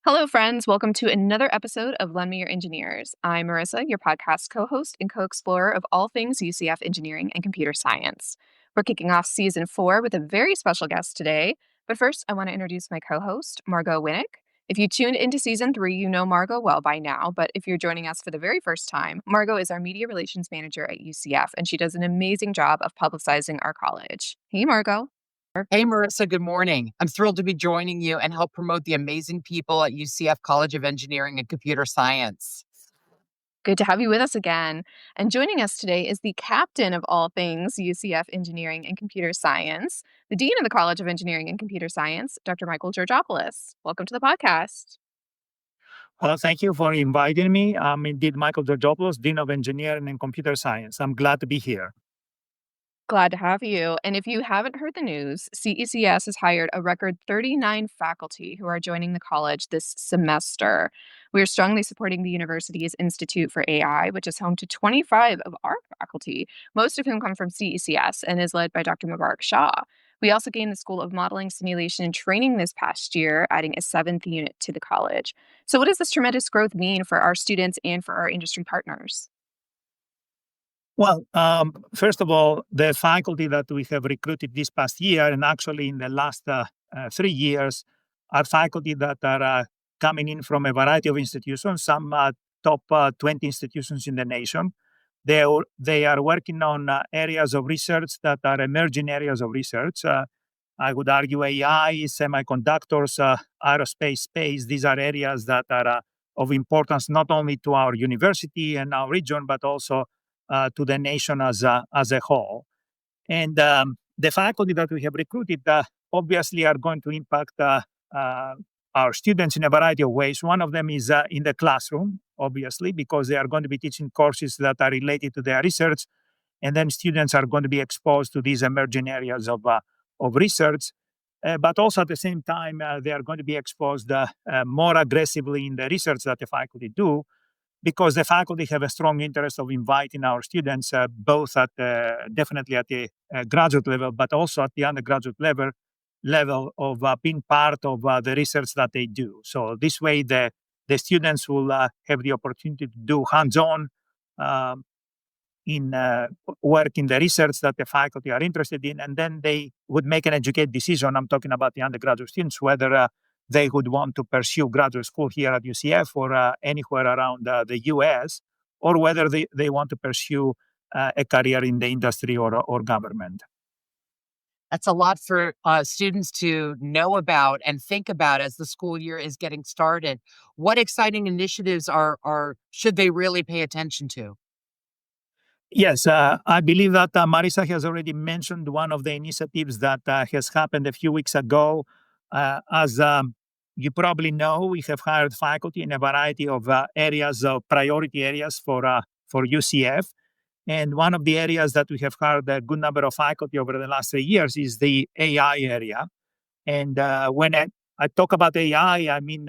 Hello, friends. Welcome to another episode of Lend Me Your Engineers. I'm Marissa, your podcast co host and co explorer of all things UCF engineering and computer science. We're kicking off season 4 with a very special guest today. But first, I want to introduce my co host, Margot Winnick. If you tuned into season 3, you know Margot well by now. But if you're joining us for the very first time, Margot is our media relations manager at UCF, and she does an amazing job of publicizing our college. Hey, Margot. Hey, Marissa, good morning. I'm thrilled to be joining you and help promote the amazing people at UCF College of Engineering and Computer Science. Good to have you with us again. And joining us today is the captain of all things UCF Engineering and Computer Science, the dean of the College of Engineering and Computer Science, Dr. Michael Georgiopoulos. Welcome to the podcast. Well, thank you for inviting me. I'm indeed Michael Georgiopoulos, Dean of Engineering and Computer Science. I'm glad to be here. Glad to have you. And if you haven't heard the news, CECS has hired a record 39 faculty who are joining the college this semester. We are strongly supporting the university's Institute for AI, which is home to 25 of our faculty, most of whom come from CECS and is led by Dr. Mubarak Shah. We also gained the School of Modeling, Simulation, and Training this past year, adding a 7th unit to the college. So what does this tremendous growth mean for our students and for our industry partners? Well, first of all, the faculty that we have recruited this past year, and actually in the last 3 years, are faculty that are coming in from a variety of institutions, some top 20 institutions in the nation. They are working on areas of research that are emerging areas of research. I would argue AI, semiconductors, aerospace, space. These are areas that are of importance not only to our university and our region, but also to the nation as a whole. And the faculty that we have recruited obviously are going to impact our students in a variety of ways. One of them is in the classroom, obviously, because they are going to be teaching courses that are related to their research. And then students are going to be exposed to these emerging areas of research. But also at the same time, they are going to be exposed more aggressively in the research that the faculty do, because the faculty have a strong interest of inviting our students, both at definitely at the graduate level, but also at the undergraduate level of being part of the research that they do. So this way, the students will have the opportunity to do hands-on in work in the research that the faculty are interested in, and then they would make an educated decision. I'm talking about the undergraduate students, whether they would want to pursue graduate school here at UCF or anywhere around the US, or whether they want to pursue a career in the industry or government. That's a lot for students to know about and think about as the school year is getting started. What exciting initiatives should they really pay attention to? Yes, I believe that Marissa has already mentioned one of the initiatives that has happened a few weeks ago. As you probably know, we have hired faculty in a variety of areas, priority areas for UCF. And one of the areas that we have hired a good number of faculty over the last 3 years is the AI area. And when I talk about AI, I mean,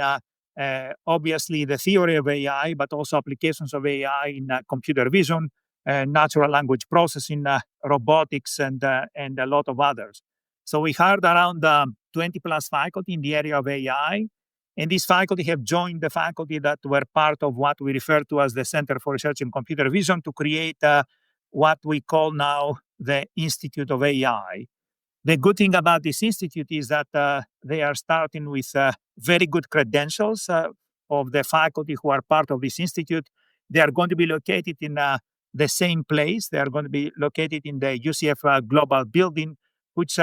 obviously the theory of AI, but also applications of AI in computer vision, natural language processing, robotics, and a lot of others. So we hired around 20 plus faculty in the area of AI. And these faculty have joined the faculty that were part of what we refer to as the Center for Research in Computer Vision to create what we call now the Institute of AI. The good thing about this institute is that they are starting with very good credentials of the faculty who are part of this institute. They are going to be located in the same place. They are going to be located in the UCF Global Building, which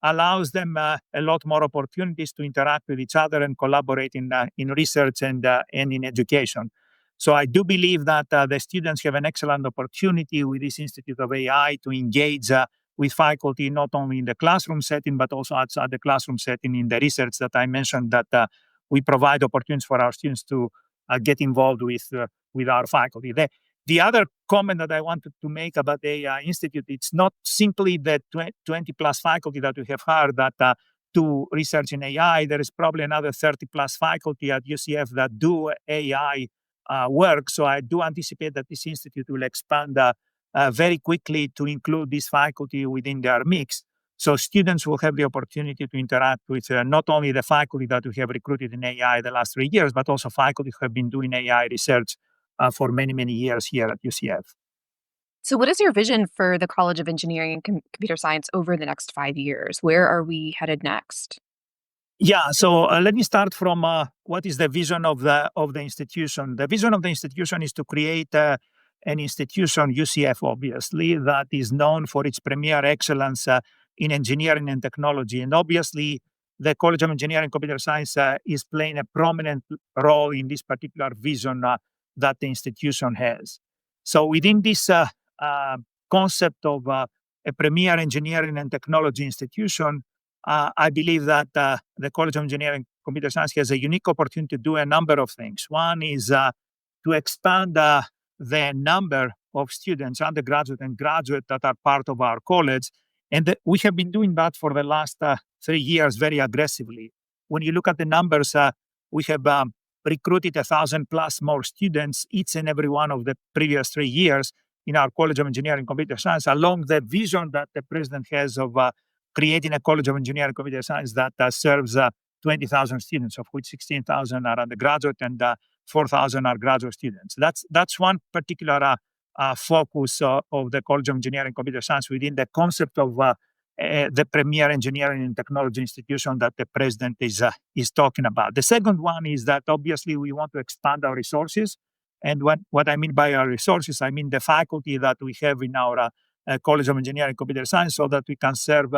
allows them a lot more opportunities to interact with each other and collaborate in research and in education. So I do believe that the students have an excellent opportunity with this Institute of AI to engage with faculty, not only in the classroom setting, but also outside the classroom setting in the research that I mentioned, that we provide opportunities for our students to get involved with our faculty. The other comment that I wanted to make about the AI Institute, it's not simply the 20 plus faculty that we have hired that do research in AI. There is probably another 30 plus faculty at UCF that do AI work. So I do anticipate that this institute will expand very quickly to include this faculty within their mix. So students will have the opportunity to interact with not only the faculty that we have recruited in AI the last 3 years, but also faculty who have been doing AI research for many, many years here at UCF. So, what is your vision for the College of Engineering and Computer Science over the next 5 years? Where are we headed next? Yeah, so let me start from what is the vision of the institution. The vision of the institution is to create an institution, UCF obviously, that is known for its premier excellence in engineering and technology. And obviously, the College of Engineering and Computer Science is playing a prominent role in this particular vision that the institution has. So within this uh, concept of a premier engineering and technology institution, I believe that the College of Engineering and Computer Science has a unique opportunity to do a number of things. One is to expand the number of students, undergraduate and graduate, that are part of our college. And we have been doing that for the last 3 years very aggressively. When you look at the numbers, we have recruited 1,000 plus more students each and every one of the previous 3 years in our College of Engineering and Computer Science, along the vision that the president has of creating a College of Engineering and Computer Science that serves 20,000 students, of which 16,000 are undergraduate and 4,000 are graduate students. That's one particular focus of the College of Engineering and Computer Science within the concept of the premier engineering and technology institution that the president is talking about. The second one is that obviously we want to expand our resources. And what I mean by our resources, I mean the faculty that we have in our College of Engineering and Computer Science, so that we can serve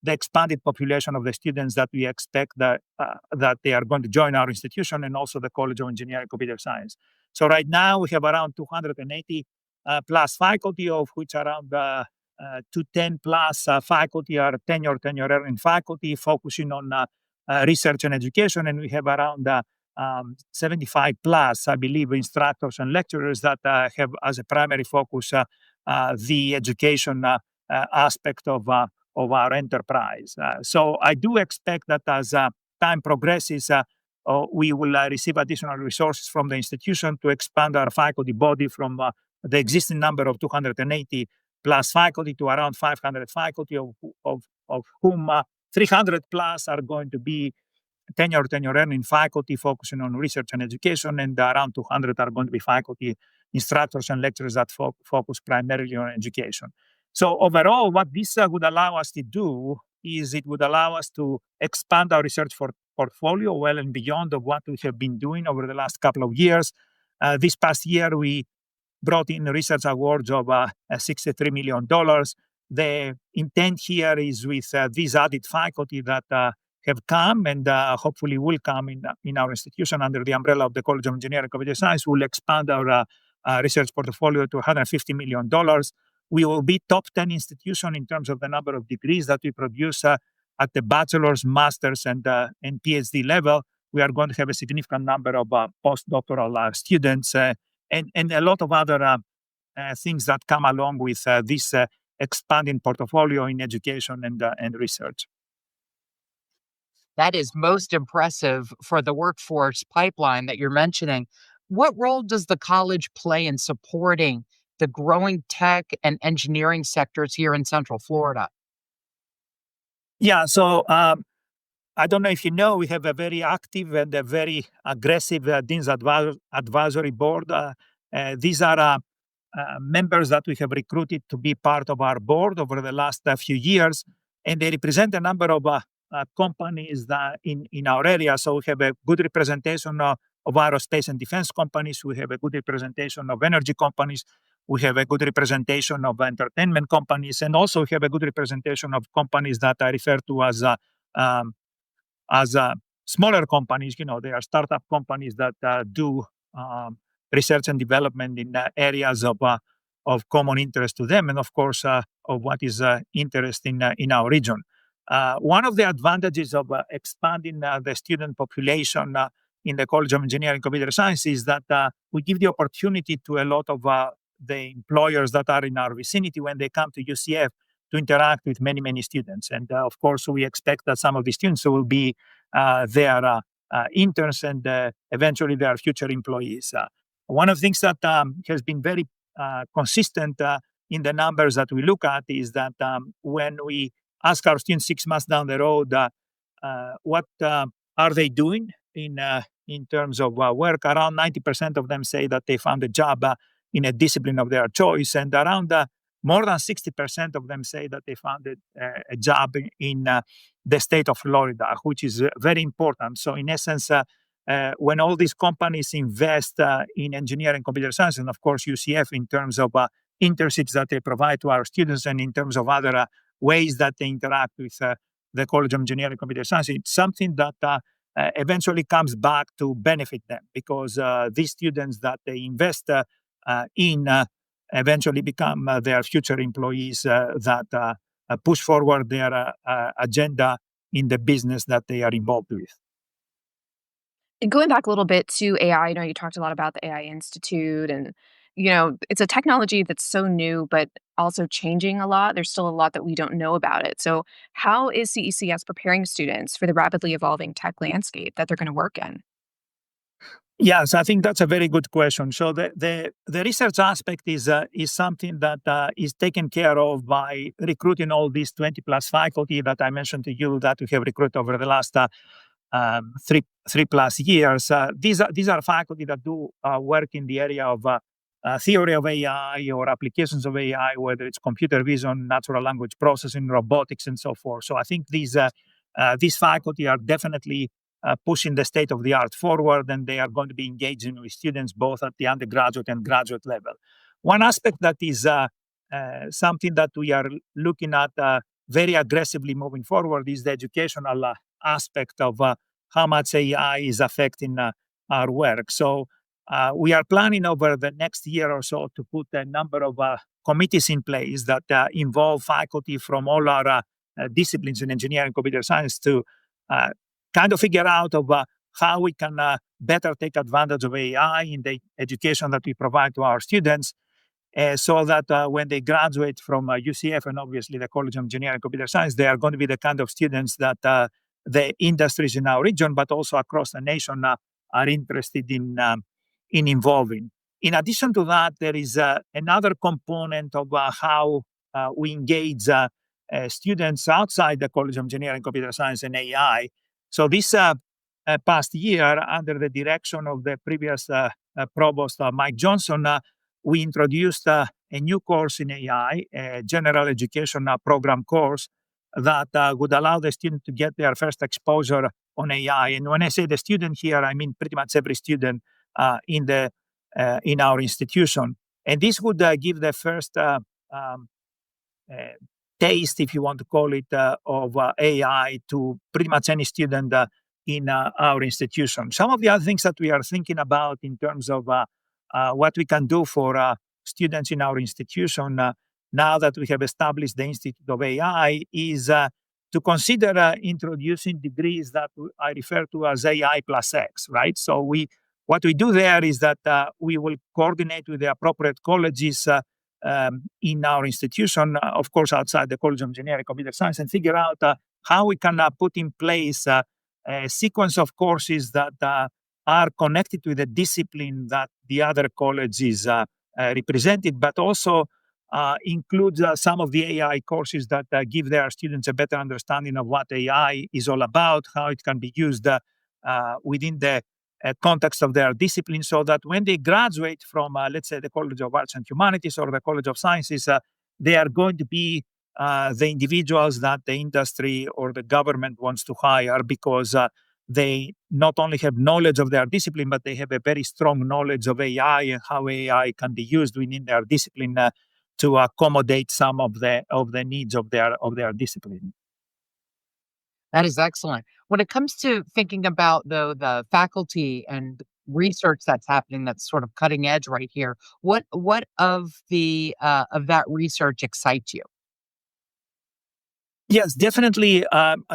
the expanded population of the students that we expect that they are going to join our institution, and also the College of Engineering and Computer Science. So right now we have around 280 plus faculty, of which around 210 plus faculty are tenure-earning faculty focusing on research and education, and we have around 75 plus, I believe, instructors and lecturers that have as a primary focus the education aspect of our enterprise. So I do expect that as time progresses, we will receive additional resources from the institution to expand our faculty body from the existing number of 280 plus faculty to around 500 faculty, of whom 300 plus are going to be tenure-earning faculty focusing on research and education, and around 200 are going to be faculty, instructors, and lecturers that focus primarily on education. So overall, what this would allow us to do is it would allow us to expand our research portfolio well and beyond of what we have been doing over the last couple of years. This past year, we brought in research awards of $63 million. The intent here is with these added faculty that have come and hopefully will come in our institution under the umbrella of the College of Engineering and Computer Science. We'll expand our research portfolio to $150 million. We will be top 10 institution in terms of the number of degrees that we produce at the bachelor's, master's, and PhD level. We are going to have a significant number of postdoctoral students and a lot of other things that come along with this expanding portfolio in education and research. That is most impressive for the workforce pipeline that you're mentioning. What role does the college play in supporting the growing tech and engineering sectors here in Central Florida? Yeah, so I don't know if you know, we have a very active and a very aggressive Dean's Advisory Board. These are members that we have recruited to be part of our board over the last few years, and they represent a number of companies that in our area. So we have a good representation of aerospace and defense companies. We have a good representation of energy companies. We have a good representation of entertainment companies, and also we have a good representation of companies that I refer to as smaller companies. You know, they are startup companies that do research and development in areas of common interest to them, and of course of what is interest in our region. One of the advantages of expanding the student population in the College of Engineering and Computer Science is that we give the opportunity to a lot of the employers that are in our vicinity when they come to UCF to interact with many, many students. And of course, we expect that some of the students will be their interns and eventually their future employees. One of the things that has been very consistent in the numbers that we look at is that when we ask our students 6 months down the road what are they doing in terms of work, around 90% of them say that they found a job in a discipline of their choice, and around more than 60% of them say that they found a job in the state of Florida, which is very important. So, in essence, when all these companies invest in engineering and computer science, and of course UCF in terms of internships that they provide to our students, and in terms of other ways that they interact with the College of Engineering and Computer Science, it's something that eventually comes back to benefit them, because these students that they invest in eventually become their future employees that push forward their agenda in the business that they are involved with. And going back a little bit to AI, I know you talked a lot about the AI Institute and, it's a technology that's so new, but also changing a lot. There's still a lot that we don't know about it. So, how is CECS preparing students for the rapidly evolving tech landscape that they're going to work in? Yes, I think that's a very good question. So the research aspect is something that is taken care of by recruiting all these 20 plus faculty that I mentioned to you that we have recruited over the last three plus years. These are faculty that do work in the area of theory of AI or applications of AI, whether it's computer vision, natural language processing, robotics, and so forth. So I think these faculty are definitely pushing the state of the art forward, and they are going to be engaging with students both at the undergraduate and graduate level. One aspect that is something that we are looking at very aggressively moving forward is the educational aspect of how much AI is affecting our work. So we are planning over the next year or so to put a number of committees in place that involve faculty from all our disciplines in engineering and computer science to uh, kind of figure out of how we can better take advantage of AI in the education that we provide to our students, so that when they graduate from UCF and obviously the College of Engineering and Computer Science, they are going to be the kind of students that the industries in our region, but also across the nation, are interested in involving. In addition to that, there is another component of how we engage students outside the College of Engineering, Computer Science, and AI. So this past year, under the direction of the previous provost, Mike Johnson, we introduced a new course in AI, a general education program course that would allow the student to get their first exposure on AI. And when I say the student here, I mean pretty much every student in our institution. And this would give the first uh, taste, if you want to call it, of AI to pretty much any student in our institution. Some of the other things that we are thinking about in terms of what we can do for students in our institution now that we have established the Institute of AI is to consider introducing degrees that I refer to as AI plus X, right? So what we do there is that we will coordinate with the appropriate colleges in our institution, of course, outside the College of Engineering and Computer Science, and figure out how we can put in place a sequence of courses that are connected to the discipline that the other college is represented, but also includes some of the AI courses that give their students a better understanding of what AI is all about, how it can be used within the context of their discipline, so that when they graduate from, let's say, the College of Arts and Humanities or the College of Sciences, they are going to be the individuals that the industry or the government wants to hire, because they not only have knowledge of their discipline, but they have a very strong knowledge of AI and how AI can be used within their discipline to accommodate some of the needs of their discipline. That is excellent. When it comes to thinking about, though, the faculty and research that's happening that's sort of cutting edge right here, what of that research excites you? Yes, definitely.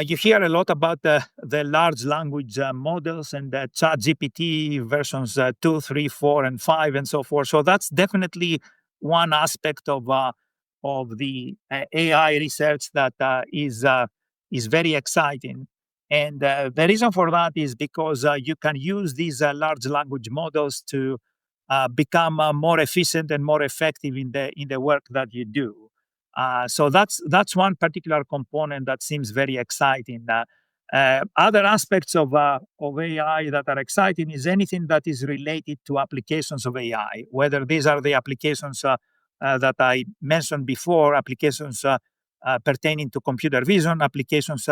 You hear a lot about the large language models and the Chat GPT versions 2, 3, 4, and 5, and so forth. So that's definitely one aspect of the AI research that is very exciting. And the reason for that is because you can use these large language models to become more efficient and more effective in the work that you do. So that's one particular component that seems very exciting. Other aspects of AI that are exciting is anything that is related to applications of AI, whether these are the applications that I mentioned before, applications pertaining to computer vision, applications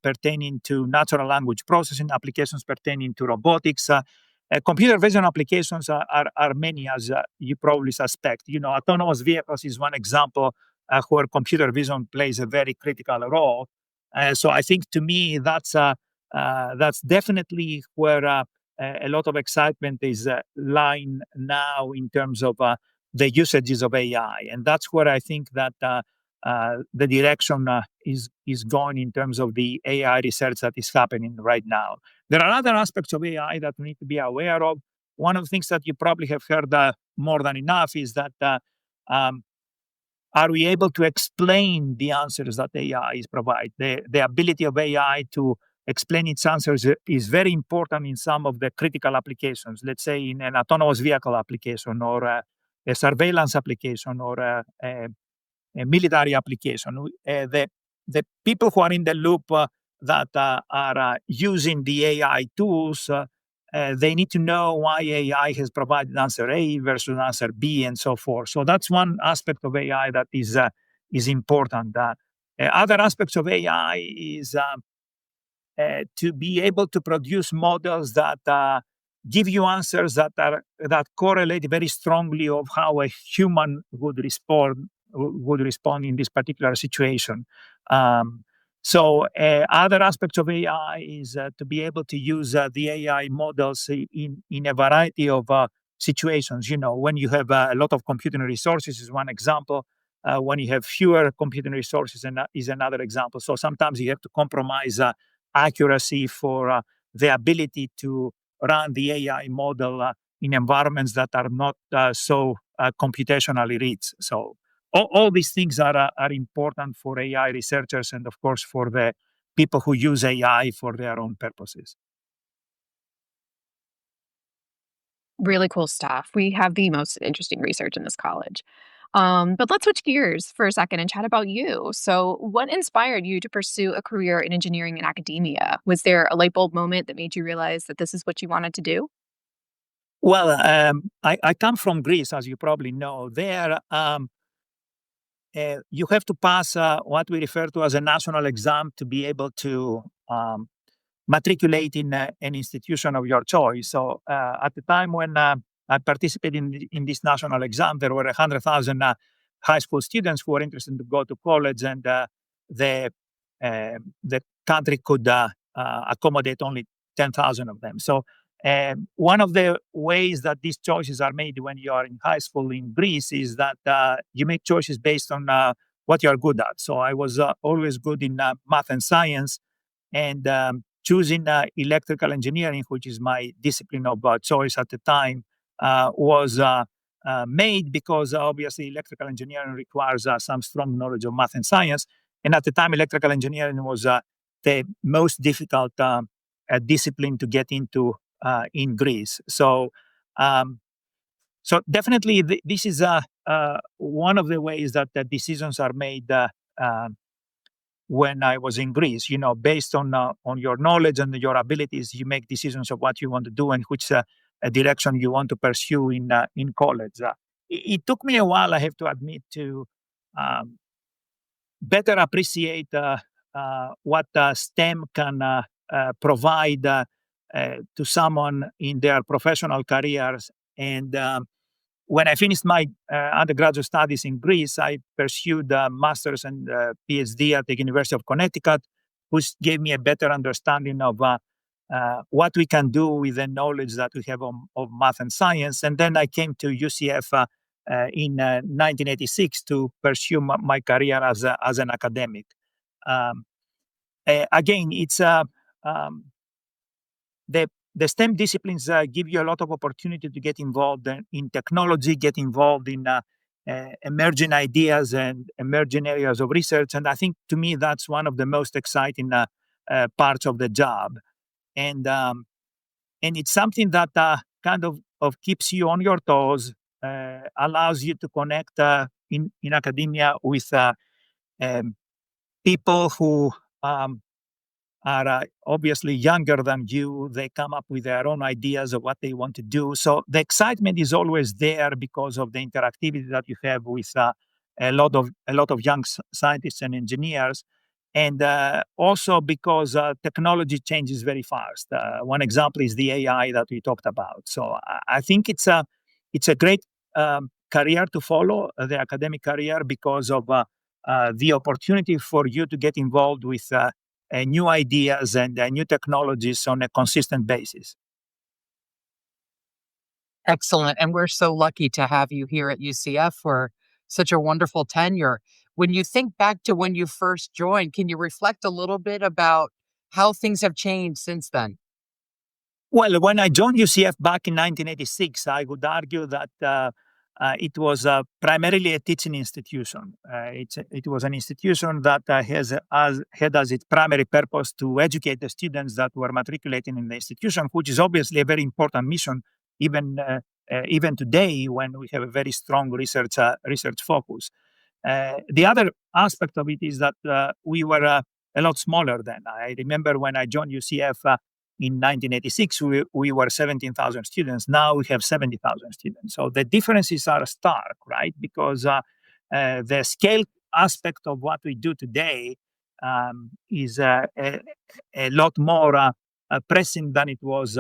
pertaining to natural language processing, applications pertaining to robotics. Computer vision applications are many, as you probably suspect. Autonomous vehicles is one example where computer vision plays a very critical role. So I think, to me, that's definitely where a lot of excitement is lying now in terms of the usages of AI, and that's where I think that the direction is going in terms of the AI research that is happening right now. There are other aspects of AI that we need to be aware of. One of the things that you probably have heard more than enough is that um, are we able to explain the answers that AI is provide? The ability of AI to explain its answers is very important in some of the critical applications. Let's say in an autonomous vehicle application, or a surveillance application, or a military application. The people who are in the loop that are using the AI tools, they need to know why AI has provided answer A versus answer B, and so forth. So that's one aspect of AI that is important. Other aspects of AI is to be able to produce models that give you answers that correlate very strongly of how a human would respond in this particular situation. Um, so other aspects of AI is to be able to use the AI models in a variety of situations. When you have a lot of computing resources is one example. When you have fewer computing resources is another example. So sometimes you have to compromise accuracy for the ability to run the AI model in environments that are not so computationally rich. So all these things are important for AI researchers, and of course for the people who use AI for their own purposes. Really cool stuff. We have the most interesting research in this college. But let's switch gears for a second and chat about you. So, what inspired you to pursue a career in engineering and academia? Was there a light bulb moment that made you realize that this is what you wanted to do? Well, I come from Greece, as you probably know. There, you have to pass what we refer to as a national exam to be able to matriculate in an institution of your choice. So at the time when I participated in this national exam, there were 100,000 high school students who were interested to go to college, and the the country could accommodate only 10,000 of them. So one of the ways that these choices are made when you are in high school in Greece is that you make choices based on what you are good at. So I was always good in math and science, and choosing electrical engineering, which is my discipline of choice at the time, was made because obviously electrical engineering requires some strong knowledge of math and science. And at the time, electrical engineering was the most difficult discipline to get into in Greece. Um, so definitely, this is one of the ways that the decisions are made when I was in Greece. Based on your knowledge and your abilities, you make decisions of what you want to do and which direction you want to pursue in college. It took me a while, I have to admit, to um, better appreciate what STEM can provide to someone in their professional careers. And when I finished my undergraduate studies in Greece, I pursued a master's and PhD at the University of Connecticut, which gave me a better understanding of what we can do with the knowledge that we have of math and science. And then I came to UCF in 1986 to pursue my career as an academic. Um, Again, it's um, the STEM disciplines give you a lot of opportunity to get involved in technology, get involved in emerging ideas and emerging areas of research. And I think, to me, that's one of the most exciting parts of the job. And and it's something that kind of keeps you on your toes, allows you to connect in academia with um, people who um, are obviously younger than you. They come up with their own ideas of what they want to do. So the excitement is always there because of the interactivity that you have with a lot of young scientists and engineers, and also because technology changes very fast. One example is the AI that we talked about. So I think it's a great career to follow, the academic career, because of the opportunity for you to get involved with new ideas and new technologies on a consistent basis. Excellent. And we're so lucky to have you here at UCF for such a wonderful tenure. When you think back to when you first joined, can you reflect a little bit about how things have changed since then? Well, when I joined UCF back in 1986, I would argue that it was primarily a teaching institution. It was an institution that had as its primary purpose to educate the students that were matriculating in the institution, which is obviously a very important mission, even even today when we have a very strong research focus. The other aspect of it is that we were a lot smaller then. I remember when I joined UCF in 1986, we were 17,000 students. Now we have 70,000 students. So the differences are stark, right? Because the scale aspect of what we do today is a lot more pressing than it was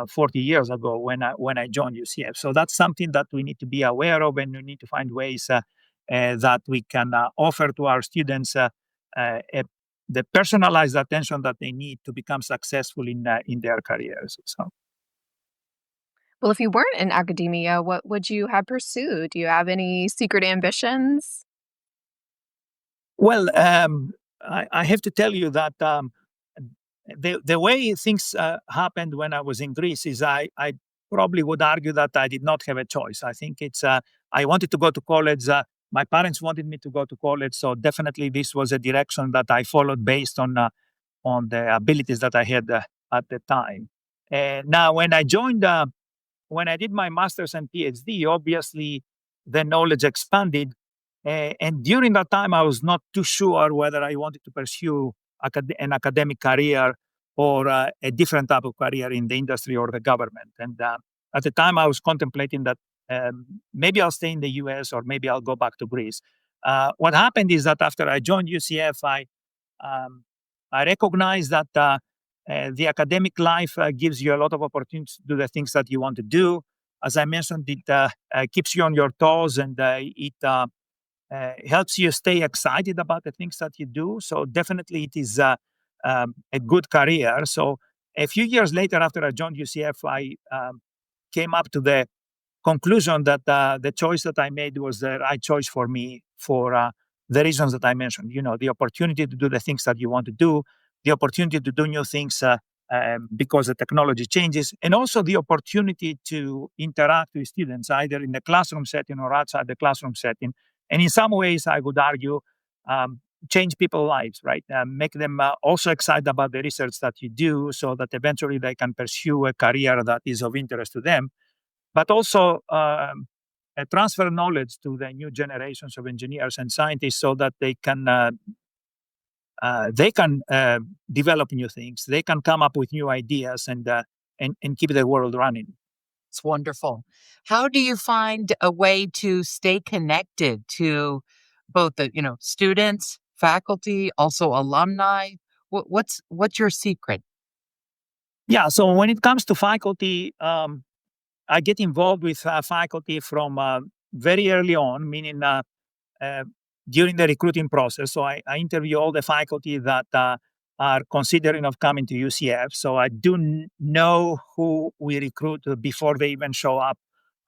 40 years ago when I joined UCF. So that's something that we need to be aware of, and we need to find ways that we can offer to our students the personalized attention that they need to become successful in their careers. So, Well, if you weren't in academia, what would you have pursued? Do you have any secret ambitions? well, I have to tell you that the way things happened when I was in Greece is I probably would argue that I did not have a choice. I think I wanted to go to college. My parents wanted me to go to college, so definitely this was a direction that I followed based on the abilities that I had at the time. And now, when I did my master's and PhD, obviously the knowledge expanded. And during that time, I was not too sure whether I wanted to pursue an academic career or a different type of career in the industry or the government. And at the time, I was contemplating that maybe I'll stay in the US or maybe I'll go back to Greece. What happened is that after I joined UCF, um, I recognize that the academic life gives you a lot of opportunities to do the things that you want to do. As I mentioned, it keeps you on your toes, and it helps you stay excited about the things that you do. So definitely, it is a good career. So a few years later, after I joined UCF, I came up to the conclusion that the choice that I made was the right choice for me for the reasons that I mentioned. You know, the opportunity to do the things that you want to do, the opportunity to do new things because the technology changes, and also the opportunity to interact with students either in the classroom setting or outside the classroom setting. And in some ways, I would argue, change people's lives, right? Make them also excited about the research that you do so that eventually they can pursue a career that is of interest to them, but also transfer knowledge to the new generations of engineers and scientists so that they can develop new things, they can come up with new ideas, and keep the world running. It's wonderful. How do you find a way to stay connected to both the, students, faculty, also alumni? What's your secret? Yeah, so when it comes to faculty, I get involved with faculty from very early on, meaning uh, during the recruiting process. So I interview all the faculty that are considering of coming to UCF. So I do know who we recruit before they even show up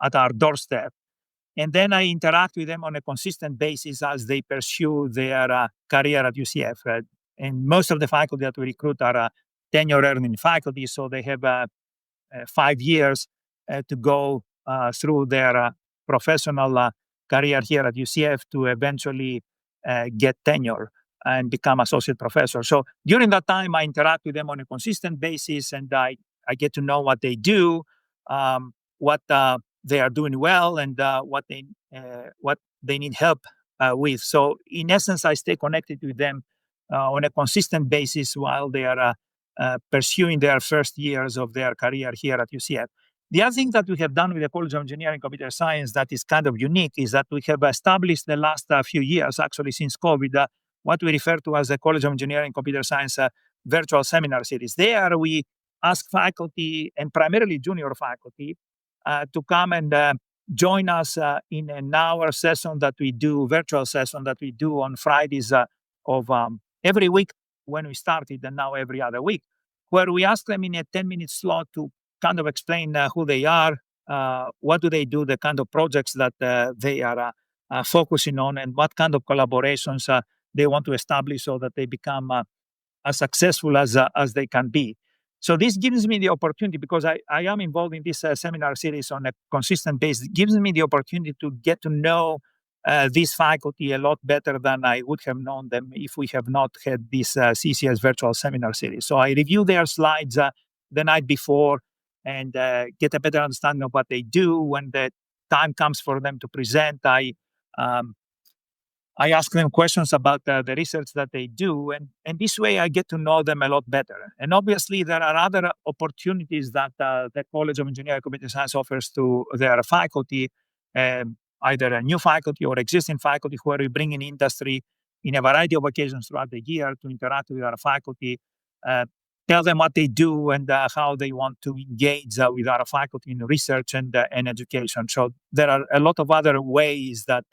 at our doorstep. And then I interact with them on a consistent basis as they pursue their career at UCF. And most of the faculty that we recruit are tenure earning faculty. So they have 5 years to go through their professional career here at UCF to eventually get tenure and become associate professor. So during that time, I interact with them on a consistent basis, and I get to know what they do, what they are doing well, and what they need help with. So in essence, I stay connected with them on a consistent basis while they are pursuing their first years of their career here at UCF. The other thing that we have done with the College of Engineering and Computer Science that is kind of unique is that we have established the last few years, actually since COVID, what we refer to as the College of Engineering and Computer Science virtual seminar series. There we ask faculty and primarily junior faculty to come and join us in an hour session that we do, virtual session that we do on Fridays of every week when we started and now every other week, where we ask them in a 10-minute slot to kind of explain who they are, what do they do, the kind of projects that they are focusing on, and what kind of collaborations they want to establish so that they become as successful as they can be. So this gives me the opportunity, because I am involved in this seminar series on a consistent basis, gives me the opportunity to get to know this faculty a lot better than I would have known them if we have not had this CCS virtual seminar series. So I review their slides the night before and get a better understanding of what they do. When the time comes for them to present, I ask them questions about the research that they do, and this way I get to know them a lot better. And obviously, there are other opportunities that the College of Engineering and Computer Science offers to their faculty, either a new faculty or existing faculty who are bringing industry in a variety of occasions throughout the year to interact with our faculty, tell them what they do and how they want to engage with our faculty in research and education. So there are a lot of other ways that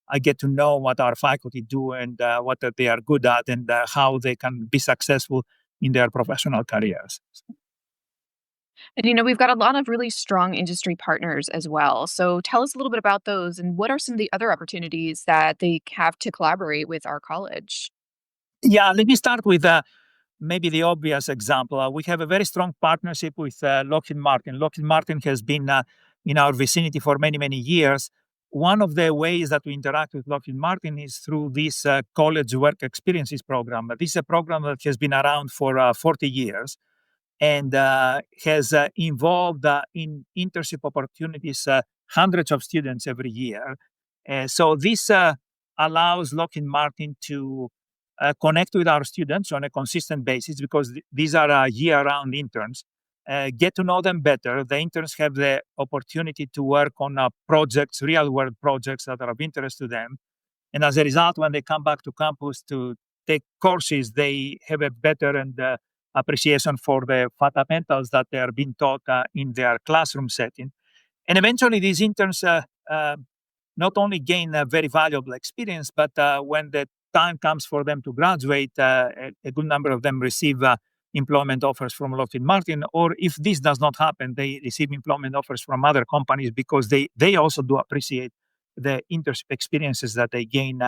I get to know what our faculty do and what they are good at and how they can be successful in their professional careers. And we've got a lot of really strong industry partners as well. So tell us a little bit about those and what are some of the other opportunities that they have to collaborate with our college? Yeah, let me start with maybe the obvious example. We have a very strong partnership with Lockheed Martin. Lockheed Martin has been in our vicinity for many, many years. One of the ways that we interact with Lockheed Martin is through this college work experiences program. This is a program that has been around for 40 years and has involved in internship opportunities hundreds of students every year. So this allows Lockheed Martin to connect with our students on a consistent basis because these are year-round interns. Get to know them better. The interns have the opportunity to work on projects, real-world projects that are of interest to them. And as a result, when they come back to campus to take courses, they have a better and appreciation for the fundamentals that they are being taught in their classroom setting. And eventually, these interns not only gain a very valuable experience, but when the time comes for them to graduate, a good number of them receive employment offers from Lockheed Martin, or if this does not happen, they receive employment offers from other companies because they also do appreciate the internship experiences that they gain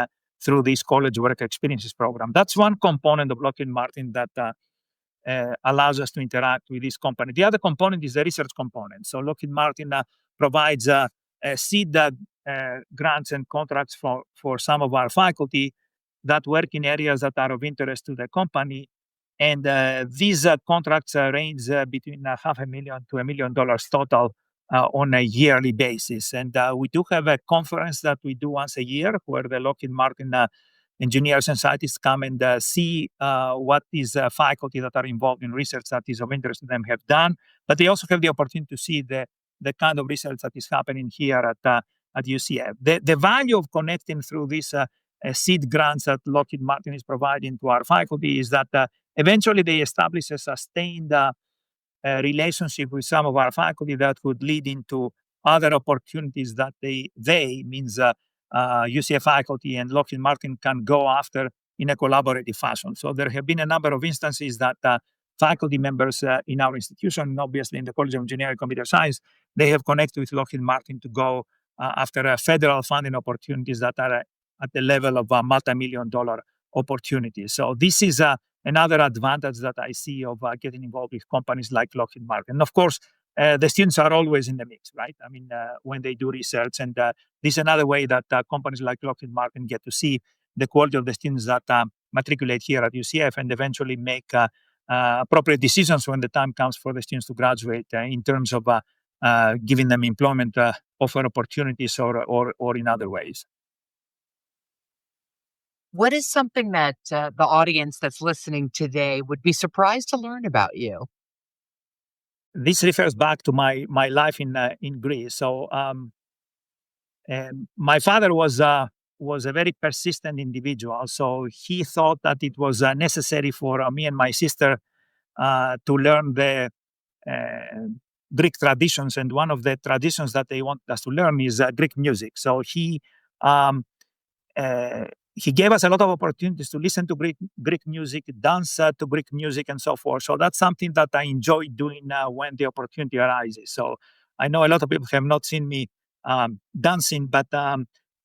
through this college work experiences program. That's one component of Lockheed Martin that allows us to interact with this company. The other component is the research component. So Lockheed Martin provides seed grants and contracts for some of our faculty that work in areas that are of interest to the company. And these contracts range between $500,000 to $1 million total on a yearly basis. And we do have a conference that we do once a year where the Lockheed Martin engineers and scientists come and see what these faculty that are involved in research that is of interest to them have done. But they also have the opportunity to see the kind of research that is happening here at UCF. The value of connecting through these seed grants that Lockheed Martin is providing to our faculty is that eventually they establish a sustained relationship with some of our faculty that could lead into other opportunities that they means UCF faculty and Lockheed Martin can go after in a collaborative fashion. So there have been a number of instances that faculty members in our institution, and obviously in the College of Engineering and Computer Science, they have connected with Lockheed Martin to go after federal funding opportunities that are at the level of multi-million-dollar opportunities. So this is another advantage that I see of getting involved with companies like Lockheed Martin. And of course, the students are always in the mix, right? I mean, when they do research, and this is another way that companies like Lockheed Martin get to see the quality of the students that matriculate here at UCF and eventually make appropriate decisions when the time comes for the students to graduate in terms of giving them employment offer opportunities or in other ways. What is something that the audience that's listening today would be surprised to learn about you? This refers back to my life in Greece. So and my father was a very persistent individual. So he thought that it was necessary for me and my sister to learn the uh, Greek traditions, and one of the traditions that they want us to learn is Greek music. So um, uh, he gave us a lot of opportunities to listen to Greek music, dance to Greek music, and so forth. So that's something that I enjoy doing when the opportunity arises. So I know a lot of people have not seen me dancing, but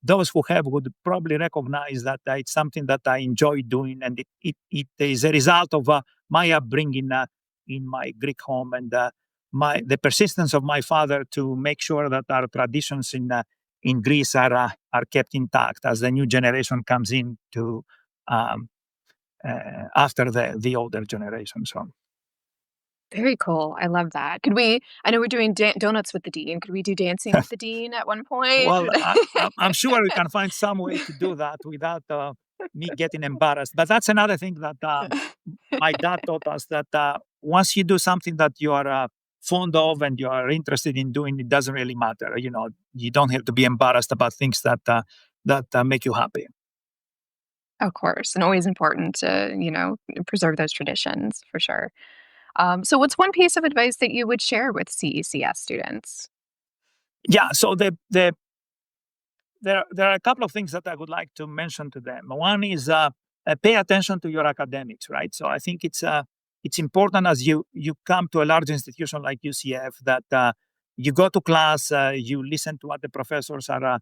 those who have would probably recognize that it's something that I enjoy doing, and it is a result of my upbringing in my Greek home, and the persistence of my father to make sure that our traditions in Greece are kept intact as the new generation comes in to um, after the older generation. So, Very cool. I love that. Could we I know we're doing donuts with the dean. Could we do dancing with the dean at one point? well, I'm sure we can find some way to do that without me getting embarrassed. But that's another thing that my dad taught us, that once you do something that you are fond of and you are interested in doing, it doesn't really matter. You know, you don't have to be embarrassed about things that make you happy. Of course, and always important to, preserve those traditions for sure. So what's one piece of advice that you would share with CECS students? Yeah. So there are a couple of things that I would like to mention to them. One is pay attention to your academics, right? So I think it's important as you come to a large institution like UCF that you go to class, you listen to what the professors are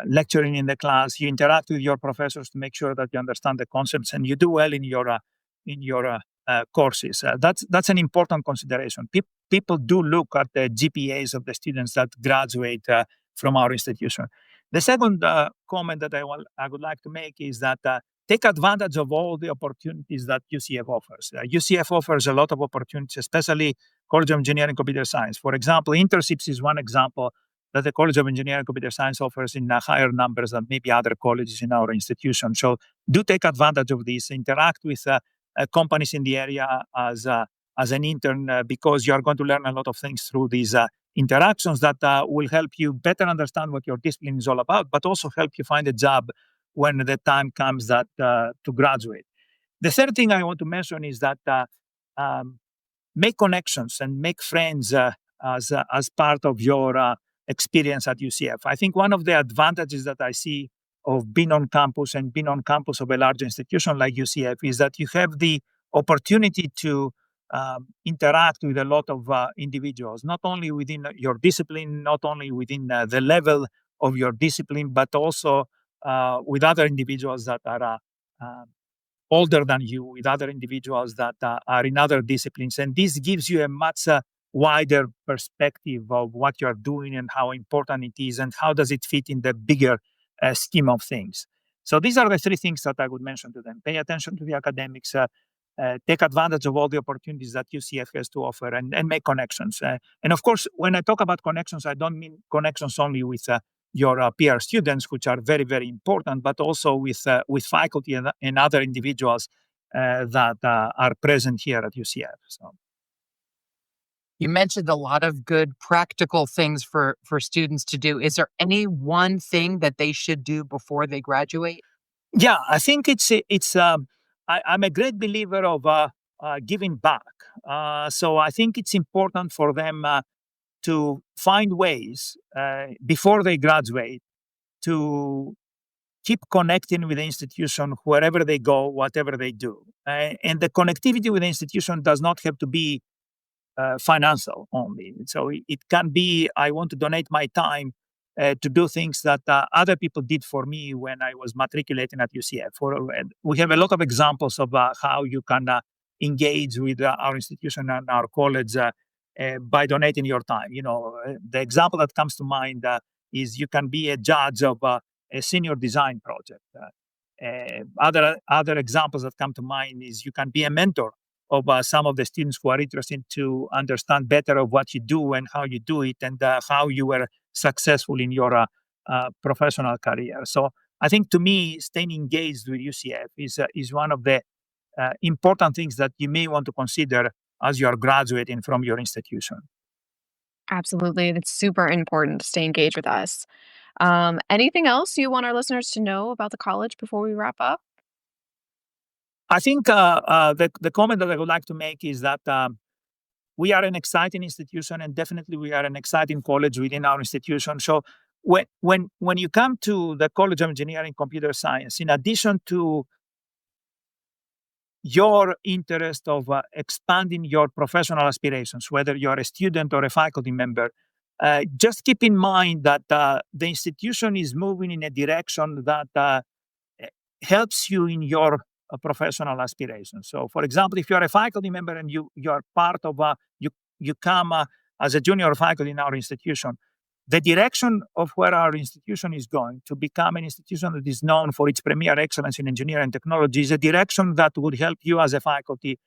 lecturing in the class, you interact with your professors to make sure that you understand the concepts, and you do well in your courses. That's an important consideration. People do look at the GPAs of the students that graduate from our institution. The second comment that I would like to make is that take advantage of all the opportunities that UCF offers. UCF offers a lot of opportunities, especially College of Engineering Computer Science. For example, internships is one example that the College of Engineering Computer Science offers in higher numbers than maybe other colleges in our institution. So do take advantage of this. Interact with companies in the area as an intern because you are going to learn a lot of things through these interactions that will help you better understand what your discipline is all about, but also help you find a job when the time comes that to graduate. The third thing I want to mention is that um, make connections and make friends as part of your experience at UCF. I think one of the advantages that I see of being on campus and being on campus of a large institution like UCF is that you have the opportunity to interact with a lot of individuals, not only within your discipline, not only within the level of your discipline, but also with other individuals that are older than you, with other individuals that are in other disciplines. And this gives you a much wider perspective of what you're doing and how important it is and how does it fit in the bigger scheme of things. So these are the three things that I would mention to them. Pay attention to the academics, take advantage of all the opportunities that UCF has to offer, and make connections. And of course, when I talk about connections, I don't mean connections only with your peer students, which are very, very important, but also with faculty and other individuals that are present here at UCF. So, You mentioned a lot of good practical things for students to do. Is there any one thing that they should do before they graduate? yeah, I think I'm a great believer of giving back. So I think it's important for them to find ways before they graduate to keep connecting with the institution wherever they go, whatever they do. And the connectivity with the institution does not have to be financial only. So it can be, I want to donate my time to do things that other people did for me when I was matriculating at UCF. We have a lot of examples of how you can engage with our institution and our college by donating your time. The example that comes to mind is you can be a judge of a senior design project. Other examples that come to mind is you can be a mentor of some of the students who are interested to understand better of what you do and how you do it, and how you were successful in your professional career. So I think to me, staying engaged with UCF is one of the important things that you may want to consider as you are graduating from your institution. Absolutely. That's super important to stay engaged with us. Anything else you want our listeners to know about the college before we wrap up? I think the comment that I would like to make is that we are an exciting institution, and definitely we are an exciting college within our institution. So when you come to the College of Engineering and Computer Science, in addition to your interest of expanding your professional aspirations, whether you're a student or a faculty member, just keep in mind that the institution is moving in a direction that eh, helps you in your professional aspirations. So, for example, if you're a faculty member and you're part of you come as a junior faculty in our institution, the direction of where our institution is going to become an institution that is known for its premier excellence in engineering and technology is a direction that would help you as a faculty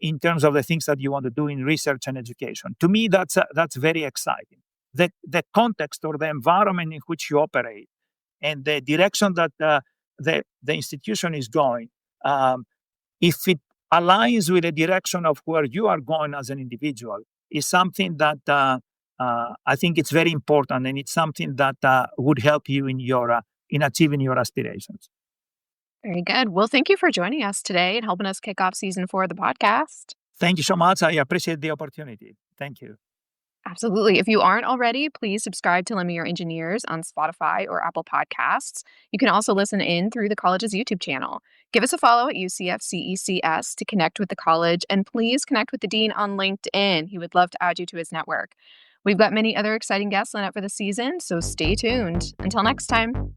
in terms of the things that you want to do in research and education. To me, that's very exciting. The context or the environment in which you operate and the direction that the institution is going, if it aligns with the direction of where you are going as an individual, is something that I think it's very important, and it's something that would help you in achieving your aspirations. Very good. Well, thank you for joining us today and helping us kick off season 4 of the podcast. Thank you so much. I appreciate the opportunity. Thank you. Absolutely. If you aren't already, please subscribe to Lemme Your Engineers on Spotify or Apple Podcasts. You can also listen in through the college's YouTube channel. Give us a follow at UCF CECS to connect with the college, and please connect with the dean on LinkedIn. He would love to add you to his network. We've got many other exciting guests lined up for the season, so stay tuned. Until next time.